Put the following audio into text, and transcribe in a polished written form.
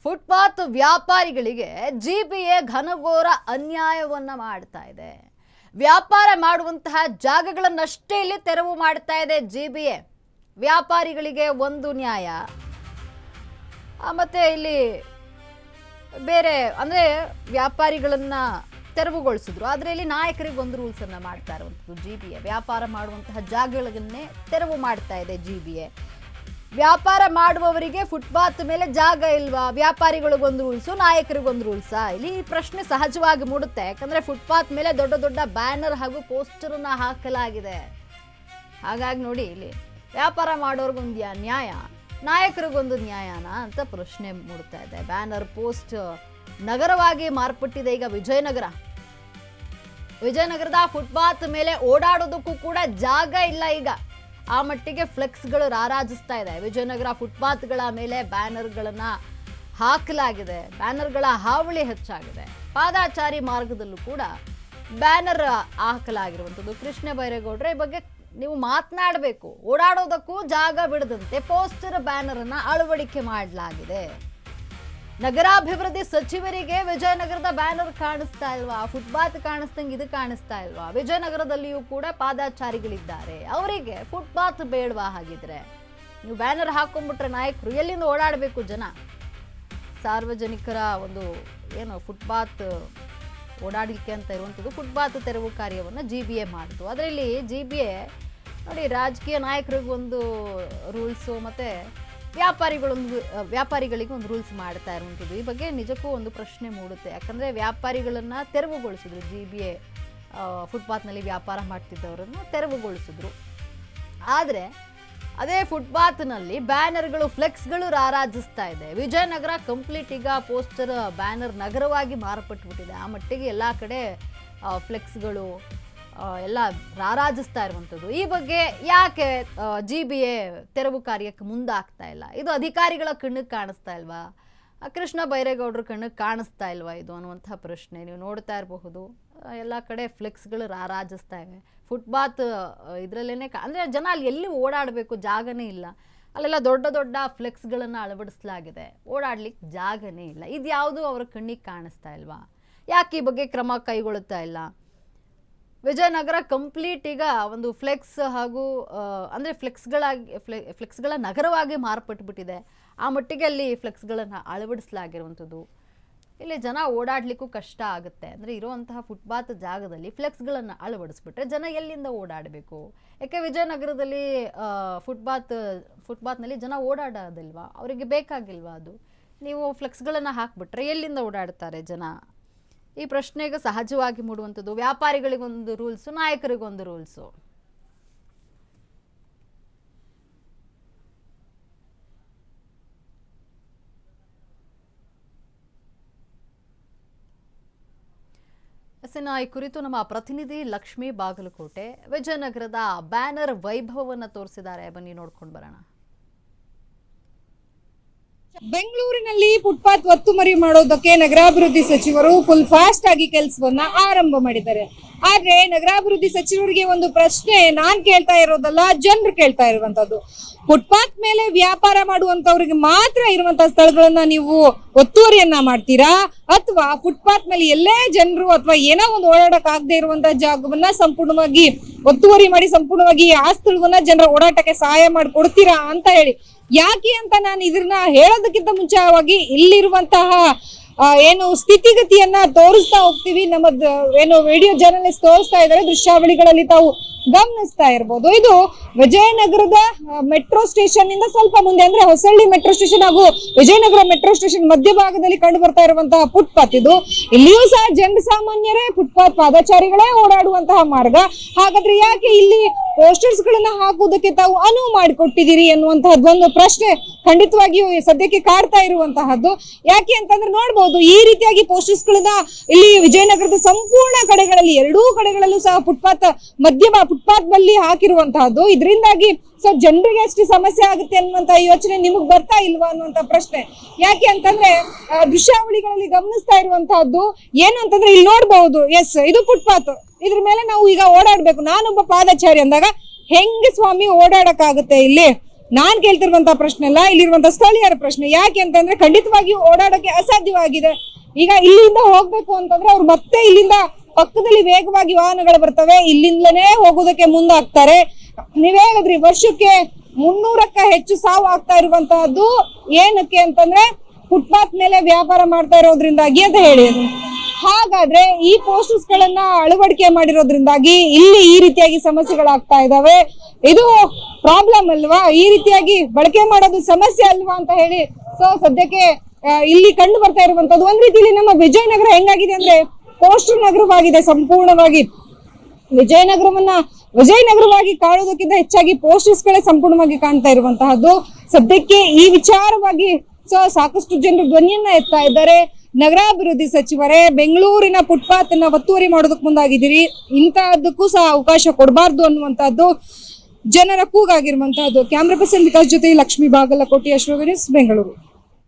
Footpath ವ್ಯಾಪಾರಿಗಳಿಗೆ GBA ಘನಘೋರ ಅನ್ಯಾಯವನ್ನ ಮಾಡ್ತಾ ಇದೆ. ವ್ಯಾಪಾರ ಮಾಡುವಂತಹ ಜಾಗಗಳನ್ನಷ್ಟೇ ಇಲ್ಲಿ ತೆರವು ಮಾಡ್ತಾ ಇದೆ ಜಿಬಿಎ. ವ್ಯಾಪಾರಿಗಳಿಗೆ ಒಂದು ನ್ಯಾಯ, ಮತ್ತೆ ಇಲ್ಲಿ ಬೇರೆ ಅಂದ್ರೆ ವ್ಯಾಪಾರಿಗಳನ್ನ ತೆರವುಗೊಳಿಸಿದ್ರು, ಆದರೆ ಇಲ್ಲಿ ನಾಯಕರಿಗೆ ಒಂದು ರೂಲ್ಸ್ ಅನ್ನ ಮಾಡ್ತಾ ಇರುವಂಥದ್ದು ಜಿಬಿಎ. ವ್ಯಾಪಾರ ಮಾಡುವಂತಹ ಜಾಗಗಳನ್ನೇ ತೆರವು ಮಾಡ್ತಾ ಇದೆ ಜಿಬಿಎ. ವ್ಯಾಪಾರ ಮಾಡುವವರಿಗೆ ಫುಟ್ಪಾತ್ ಮೇಲೆ ಜಾಗ ಇಲ್ವಾ? ವ್ಯಾಪಾರಿಗಳಿಗೊಂದು ರೂಲ್ಸು, ನಾಯಕರಿಗೊಂದು ರೂಲ್ಸಾ? ಇಲ್ಲಿ ಈ ಪ್ರಶ್ನೆ ಸಹಜವಾಗಿ ಮೂಡುತ್ತೆ. ಯಾಕಂದ್ರೆ ಫುಟ್ಪಾತ್ ಮೇಲೆ ದೊಡ್ಡ ದೊಡ್ಡ ಬ್ಯಾನರ್ ಹಾಗೂ ಪೋಸ್ಟರ್ ಅನ್ನ ಹಾಕಲಾಗಿದೆ. ಹಾಗಾಗಿ ನೋಡಿ, ಇಲ್ಲಿ ವ್ಯಾಪಾರ ಮಾಡೋರ್ಗೊಂದು ನ್ಯಾಯ, ನಾಯಕರಿಗೊಂದು ನ್ಯಾಯನ ಅಂತ ಪ್ರಶ್ನೆ ಮೂಡ್ತಾ ಇದೆ. ಬ್ಯಾನರ್ ಪೋಸ್ಟ್ ನಗರವಾಗಿ ಮಾರ್ಪಟ್ಟಿದೆ ಈಗ ವಿಜಯನಗರದ ಫುಟ್ಪಾತ್ ಮೇಲೆ ಓಡಾಡೋದಕ್ಕೂ ಕೂಡ ಜಾಗ ಇಲ್ಲ. ಈಗ ಆ ಮಟ್ಟಿಗೆ ಫ್ಲೆಕ್ಸ್ಗಳು ರಾರಾಜಿಸ್ತಾ ಇದೆ. ವಿಜಯನಗರ ಫುಟ್ಪಾತ್ಗಳ ಮೇಲೆ ಬ್ಯಾನರ್ಗಳನ್ನ ಹಾಕಲಾಗಿದೆ. ಬ್ಯಾನರ್ಗಳ ಹಾವಳಿ ಹೆಚ್ಚಾಗಿದೆ. ಪಾದಾಚಾರಿ ಮಾರ್ಗದಲ್ಲೂ ಕೂಡ ಬ್ಯಾನರ್ ಹಾಕಲಾಗಿರುವಂಥದ್ದು. ಕೃಷ್ಣ ಬೈರೇಗೌಡ್ರೆ, ಈ ಬಗ್ಗೆ ನೀವು ಮಾತನಾಡಬೇಕು. ಓಡಾಡೋದಕ್ಕೂ ಜಾಗ ಬಿಡದಂತೆ ಪೋಸ್ಟರ್ ಬ್ಯಾನರ್ ಅನ್ನ ಅಳವಡಿಕೆ ಮಾಡಲಾಗಿದೆ. ನಗರಾಭಿವೃದ್ಧಿ ಸಚಿವರಿಗೆ ವಿಜಯನಗರದ ಬ್ಯಾನರ್ ಕಾಣಿಸ್ತಾ ಇಲ್ವಾ? ಫುಟ್ಪಾತ್ ಕಾಣಿಸ್ದಂಗೆ ಇದು ಕಾಣಿಸ್ತಾ ಇಲ್ವಾ? ವಿಜಯನಗರದಲ್ಲಿಯೂ ಕೂಡ ಪಾದಾಚಾರಿಗಳಿದ್ದಾರೆ, ಅವರಿಗೆ ಫುಟ್ಪಾತ್ ಬೇಡವಾ? ಹಾಗಿದ್ರೆ ನೀವು ಬ್ಯಾನರ್ ಹಾಕೊಂಡ್ಬಿಟ್ರೆ ನಾಯಕರು ಎಲ್ಲಿಂದ ಓಡಾಡಬೇಕು? ಜನ ಸಾರ್ವಜನಿಕರ ಒಂದು ಏನು ಫುಟ್ಪಾತ್ ಓಡಾಡಲಿಕ್ಕೆ ಅಂತ ಇರುವಂಥದ್ದು ಫುಟ್ಪಾತ್ ತೆರವು ಕಾರ್ಯವನ್ನು ಜಿಬಿಎ ಮಾಡಿತು. ಅದರಲ್ಲಿ ಜಿಬಿಎ ನೋಡಿ, ರಾಜಕೀಯ ನಾಯಕರಿಗೊಂದು ರೂಲ್ಸು ಮತ್ತು ವ್ಯಾಪಾರಿಗಳಿಗೆ ಒಂದು ರೂಲ್ಸ್ ಮಾಡ್ತಾ ಇರುವಂಥದ್ದು. ಈ ಬಗ್ಗೆ ನಿಜಕ್ಕೂ ಒಂದು ಪ್ರಶ್ನೆ ಮೂಡುತ್ತೆ. ಯಾಕಂದರೆ ವ್ಯಾಪಾರಿಗಳನ್ನು ತೆರವುಗೊಳಿಸಿದ್ರು ಜಿಬಿಎ. ಫುಟ್ಪಾತ್ನಲ್ಲಿ ವ್ಯಾಪಾರ ಮಾಡ್ತಿದ್ದವರನ್ನು ತೆರವುಗೊಳಿಸಿದ್ರು. ಆದರೆ ಅದೇ ಫುಟ್ಪಾತ್ನಲ್ಲಿ ಬ್ಯಾನರ್ಗಳು, ಫ್ಲೆಕ್ಸ್ಗಳು ರಾರಾಜಿಸ್ತಾ ಇದೆ. ವಿಜಯನಗರ ಕಂಪ್ಲೀಟ್ ಈಗ ಪೋಸ್ಟರ್ ಬ್ಯಾನರ್ ನಗರವಾಗಿ ಮಾರ್ಪಟ್ಟುಬಿಟ್ಟಿದೆ. ಆ ಮಟ್ಟಿಗೆ ಎಲ್ಲ ಕಡೆ ಫ್ಲೆಕ್ಸ್ಗಳು ಎಲ್ಲ ರಾರಾಜಿಸ್ತಾ ಇರುವಂಥದ್ದು. ಈ ಬಗ್ಗೆ ಯಾಕೆ ಜಿಬಿಎ ತೆರವು ಕಾರ್ಯಕ್ಕೆ ಮುಂದಾಗ್ತಾ ಇಲ್ಲ? ಇದು ಅಧಿಕಾರಿಗಳ ಕಣ್ಣಿಗೆ ಕಾಣಿಸ್ತಾ ಇಲ್ವಾ? ಕೃಷ್ಣ ಬೈರೇಗೌಡರ ಕಣ್ಣಿಗೆ ಕಾಣಿಸ್ತಾ ಇಲ್ವಾ ಇದು ಅನ್ನುವಂಥ ಪ್ರಶ್ನೆ. ನೀವು ನೋಡ್ತಾ ಇರಬಹುದು, ಎಲ್ಲ ಕಡೆ ಫ್ಲೆಕ್ಸ್ಗಳು ರಾರಾಜಿಸ್ತಾ ಇವೆ. ಫುಟ್ಪಾತ್ ಇದರಲ್ಲೇನೆ ಅಂದರೆ ಜನ ಅಲ್ಲಿ ಎಲ್ಲಿ ಓಡಾಡಬೇಕು? ಜಾಗನೇ ಇಲ್ಲ. ಅಲ್ಲೆಲ್ಲ ದೊಡ್ಡ ದೊಡ್ಡ ಫ್ಲೆಕ್ಸ್ಗಳನ್ನು ಅಳವಡಿಸಲಾಗಿದೆ. ಓಡಾಡ್ಲಿಕ್ಕೆ ಜಾಗನೇ ಇಲ್ಲ. ಇದು ಯಾವುದು ಅವರ ಕಣ್ಣಿಗೆ ಕಾಣಿಸ್ತಾ ಇಲ್ವಾ? ಯಾಕೆ ಈ ಬಗ್ಗೆ ಕ್ರಮ ಕೈಗೊಳ್ಳುತ್ತಾ ಇಲ್ಲ? ವಿಜಯನಗರ ಕಂಪ್ಲೀಟ್ ಈಗ ಒಂದು ಫ್ಲೆಕ್ಸ್ ಹಾಗೂ ಅಂದರೆ ಫ್ಲೆಕ್ಸ್ಗಳ ನಗರವಾಗಿ ಮಾರ್ಪಟ್ಟುಬಿಟ್ಟಿದೆ. ಆ ಮಟ್ಟಿಗೆ ಅಲ್ಲಿ ಫ್ಲೆಕ್ಸ್ಗಳನ್ನು ಅಳವಡಿಸಲಾಗಿರುವಂಥದ್ದು. ಇಲ್ಲಿ ಜನ ಓಡಾಡಲಿಕ್ಕೂ ಕಷ್ಟ ಆಗುತ್ತೆ. ಅಂದರೆ ಇರುವಂತಹ ಫುಟ್ಪಾತ್ ಜಾಗದಲ್ಲಿ ಫ್ಲೆಕ್ಸ್ಗಳನ್ನು ಅಳವಡಿಸ್ಬಿಟ್ರೆ ಜನ ಎಲ್ಲಿಂದ ಓಡಾಡಬೇಕು? ಯಾಕೆ ವಿಜಯನಗರದಲ್ಲಿ ಫುಟ್ಪಾತ್ನಲ್ಲಿ ಜನ ಓಡಾಡೋದಿಲ್ವಾ? ಅವರಿಗೆ ಬೇಕಾಗಿಲ್ವಾ ಅದು? ನೀವು ಫ್ಲೆಕ್ಸ್ಗಳನ್ನು ಹಾಕಿಬಿಟ್ರೆ ಎಲ್ಲಿಂದ ಓಡಾಡ್ತಾರೆ ಜನ? ಈ ಪ್ರಶ್ನೆಗೆ ಸಹಜವಾಗಿ ಮೂಡುವಂಥದ್ದು. ವ್ಯಾಪಾರಿಗಳಿಗೊಂದು ರೂಲ್ಸು, ನಾಯಕರಿಗೊಂದು ರೂಲ್ಸು. ಈ ಕುರಿತು ನಮ್ಮ ಪ್ರತಿನಿಧಿ ಲಕ್ಷ್ಮೀ ಬಾಗಲಕೋಟೆ ವಿಜಯನಗರದ ಬ್ಯಾನರ್ ವೈಭವವನ್ನು ತೋರಿಸಿದ್ದಾರೆ. ಬನ್ನಿ ನೋಡ್ಕೊಂಡು ಬರೋಣ. ಬೆಂಗಳೂರಿನಲ್ಲಿ ಫುಟ್ಪಾತ್ ಒತ್ತುಮರಿ ಮಾಡೋದಕ್ಕೆ ನಗರಾಭಿವೃದ್ಧಿ ಸಚಿವರು ಫುಲ್ ಫಾಸ್ಟ್ ಆಗಿ ಕೆಲಸವನ್ನ ಆರಂಭ ಮಾಡಿದ್ದಾರೆ. ಆದ್ರೆ ನಗರಾಭಿವೃದ್ಧಿ ಸಚಿವರಿಗೆ ಒಂದು ಪ್ರಶ್ನೆ ನಾನ್ ಕೇಳ್ತಾ ಇರೋದಲ್ಲ, ಜನರು ಕೇಳ್ತಾ ಇರುವಂತದ್ದು. ಫುಟ್ಪಾತ್ ಮೇಲೆ ವ್ಯಾಪಾರ ಮಾಡುವಂತವ್ರಿಗೆ ಮಾತ್ರ ಇರುವಂತಹ ಸ್ಥಳಗಳನ್ನ ನೀವು ಒತ್ತುವರಿಯನ್ನ ಮಾಡ್ತೀರಾ, ಅಥವಾ ಫುಟ್ಪಾತ್ ಮೇಲೆ ಎಲ್ಲೇ ಜನರು ಅಥವಾ ಏನೋ ಒಂದು ಓಡಾಡಕ್ ಆಗದೆ ಇರುವಂತಹ ಜಾಗವನ್ನ ಸಂಪೂರ್ಣವಾಗಿ ಒತ್ತುವರಿ ಮಾಡಿ ಸಂಪೂರ್ಣವಾಗಿ ಆ ಸ್ಥಳವನ್ನ ಜನರ ಓಡಾಟಕ್ಕೆ ಸಹಾಯ ಮಾಡಿಕೊಡ್ತೀರಾ ಅಂತ ಹೇಳಿ. ಯಾಕೆ ಅಂತ ನಾನು ಇದನ್ನ ಹೇಳೋದಕ್ಕಿಂತ ಮುಂಚೆವಾಗಿ ಇಲ್ಲಿರುವಂತಹ ಏನು ಸ್ಥಿತಿಗತಿಯನ್ನ ತೋರಿಸ್ತಾ ಹೋಗ್ತೀವಿ. ನಮ್ಮ ಏನು ವಿಡಿಯೋ ಜರ್ನಲಿಸ್ಟ್ ತೋರಿಸ್ತಾ ಇದ್ದಾರೆ, ದೃಶ್ಯಾವಳಿಗಳಲ್ಲಿ ತಾವು ಗಮನಿಸ್ತಾ ಇರಬಹುದು. ಇದು ವಿಜಯನಗರದ ಮೆಟ್ರೋ ಸ್ಟೇಷನ್ ಇಂದ ಸ್ವಲ್ಪ ಮುಂದೆ, ಅಂದ್ರೆ ಹೊಸಳ್ಳಿ ಮೆಟ್ರೋ ಸ್ಟೇಷನ್ ಹಾಗೂ ವಿಜಯನಗರ ಮೆಟ್ರೋ ಸ್ಟೇಷನ್ ಮಧ್ಯಭಾಗದಲ್ಲಿ ಕಂಡು ಬರ್ತಾ ಇರುವಂತಹ ಫುಟ್ಪಾತ್ ಇದು. ಇಲ್ಲಿಯೂ ಸಹ ಜನಸಾಮಾನ್ಯರೇ, ಫುಟ್ಪಾತ್ ಪಾದಚಾರಿಗಳೇ ಓಡಾಡುವಂತಹ ಮಾರ್ಗ. ಹಾಗಾದ್ರೆ ಯಾಕೆ ಇಲ್ಲಿ ಪೋಸ್ಟರ್ಸ್ ಗಳನ್ನ ಹಾಕುವುದಕ್ಕೆ ತಾವು ಅನುವು ಮಾಡಿಕೊಟ್ಟಿದ್ದೀರಿ ಎನ್ನುವಂತಹದ್ದು ಒಂದು ಪ್ರಶ್ನೆ ಖಂಡಿತವಾಗಿಯೂ ಸದ್ಯಕ್ಕೆ ಕಾಡ್ತಾ ಇರುವಂತಹದ್ದು. ಯಾಕೆ ಅಂತಂದ್ರೆ ನೋಡ್ಬಹುದು, ಈ ರೀತಿಯಾಗಿ ಪೋಸ್ಟರ್ಸ್ ಗಳನ್ನ ಇಲ್ಲಿ ವಿಜಯನಗರದ ಸಂಪೂರ್ಣ ಕಡೆಗಳಲ್ಲಿ, ಎರಡೂ ಕಡೆಗಳಲ್ಲೂ ಸಹ ಫುಟ್ಪಾತ್ ಬಲ್ಲಿ ಹಾಕಿರುವಂತಹದ್ದು. ಇದರಿಂದಾಗಿ ಜನರಿಗೆ ಎಷ್ಟು ಸಮಸ್ಯೆ ಆಗುತ್ತೆ ಅನ್ನುವಂತ ಯೋಚನೆ ನಿಮಗ್ ಬರ್ತಾ ಇಲ್ವಾ ಅನ್ನುವಂತ ಪ್ರಶ್ನೆ. ಯಾಕೆ ಅಂತಂದ್ರೆ ದೃಶ್ಯಾವಳಿಗಳಲ್ಲಿ ಗಮನಿಸ್ತಾ ಇರುವಂತಹದ್ದು ಏನು ಅಂತಂದ್ರೆ, ಇಲ್ಲಿ ನೋಡಬಹುದು, ಎಸ್ ಇದು ಫುಟ್ಪಾತ್, ಇದ್ರ ಮೇಲೆ ನಾವು ಈಗ ಓಡಾಡ್ಬೇಕು. ನಾನೊಬ್ಬ ಪಾದಚಾರಿ ಅಂದಾಗ ಹೆಂಗೆ ಸ್ವಾಮಿ ಓಡಾಡಕ್ ಆಗುತ್ತೆ? ಇಲ್ಲಿ ನಾನ್ ಕೇಳ್ತಿರುವಂತಹ ಪ್ರಶ್ನೆ ಅಲ್ಲ, ಇಲ್ಲಿರುವಂತಹ ಸ್ಥಳೀಯರ ಪ್ರಶ್ನೆ. ಯಾಕೆ ಅಂತಂದ್ರೆ ಖಂಡಿತವಾಗಿಯೂ ಓಡಾಡಕ್ಕೆ ಅಸಾಧ್ಯವಾಗಿದೆ. ಈಗ ಇಲ್ಲಿಂದ ಹೋಗ್ಬೇಕು ಅಂತಂದ್ರೆ ಅವ್ರು ಮತ್ತೆ ಇಲ್ಲಿಂದ ಪಕ್ಕದಲ್ಲಿ ವೇಗವಾಗಿ ವಾಹನಗಳು ಬರ್ತವೆ, ಇಲ್ಲಿಂದಲೇ ಹೋಗೋದಕ್ಕೆ ಮುಂದಾಗ್ತಾರೆ. ನೀವ್ ಹೇಳಿದ್ರಿ ವರ್ಷಕ್ಕೆ 300ಕ್ಕ ಹೆಚ್ಚು ಸಾವು ಆಗ್ತಾ ಇರುವಂತಹದ್ದು ಏನಕ್ಕೆ ಅಂತಂದ್ರೆ ಫುಟ್ಪಾತ್ ಮೇಲೆ ವ್ಯಾಪಾರ ಮಾಡ್ತಾ ಇರೋದ್ರಿಂದಾಗಿ ಅಂತ ಹೇಳಿದ್ರು. ಹಾಗಾದ್ರೆ ಈ ಪೋಸ್ಟರ್ಸ್ ಗಳನ್ನ ಅಳವಡಿಕೆ ಮಾಡಿರೋದ್ರಿಂದಾಗಿ ಇಲ್ಲಿ ಈ ರೀತಿಯಾಗಿ ಸಮಸ್ಯೆಗಳಾಗ್ತಾ ಇದಾವೆ. ಇದು ಪ್ರಾಬ್ಲಮ್ ಅಲ್ವಾ? ಈ ರೀತಿಯಾಗಿ ಬಳಕೆ ಮಾಡೋದು ಸಮಸ್ಯೆ ಅಲ್ವಾ ಅಂತ ಹೇಳಿ ಸೊ ಸದ್ಯಕ್ಕೆ ಇಲ್ಲಿ ಕಂಡು ಬರ್ತಾ ಇರುವಂತದ್ದು. ಒಂದ್ ರೀತಿಯಲ್ಲಿ ನಮ್ಮ ವಿಜಯನಗರ ಹೆಂಗಾಗಿದೆ ಅಂದ್ರೆ ಪೋಸ್ಟರ್ ನಗರವಾಗಿದೆ ಸಂಪೂರ್ಣವಾಗಿ. ವಿಜಯನಗರವಾಗಿ ಕಾಣೋದಕ್ಕಿಂತ ಹೆಚ್ಚಾಗಿ ಪೋಸ್ಟರ್ಸ್ ಗಳೇ ಸಂಪೂರ್ಣವಾಗಿ ಕಾಣ್ತಾ ಇರುವಂತಹದ್ದು. ಸದ್ಯಕ್ಕೆ ಈ ವಿಚಾರವಾಗಿ ಸಾಕಷ್ಟು ಜನರು ಧ್ವನಿಯನ್ನ ಎತ್ತಾ ಇದ್ದಾರೆ. ನಗರಾಭಿವೃದ್ಧಿ ಸಚಿವರೇ, ಬೆಂಗಳೂರಿನ ಫುಟ್ಪಾತ್ ಅನ್ನ ಒತ್ತುವರಿ ಮಾಡೋದಕ್ಕೆ ಮುಂದಾಗಿದ್ದೀರಿ, ಇಂತಹದ್ದಕ್ಕೂ ಸಹ ಅವಕಾಶ ಕೊಡಬಾರ್ದು ಅನ್ನುವಂತಹದ್ದು ಜನರ ಕೂಗಾಗಿರುವಂತಹದ್ದು. ಕ್ಯಾಮ್ರಾ ಪರ್ಸನ್ ವಿಕಾಸ್ ಜೊತೆ ಲಕ್ಷ್ಮೀ ಬಾಗಲಕೋಟೆ, ಅಶ್ವಗಣೇಶ್, ಬೆಂಗಳೂರು.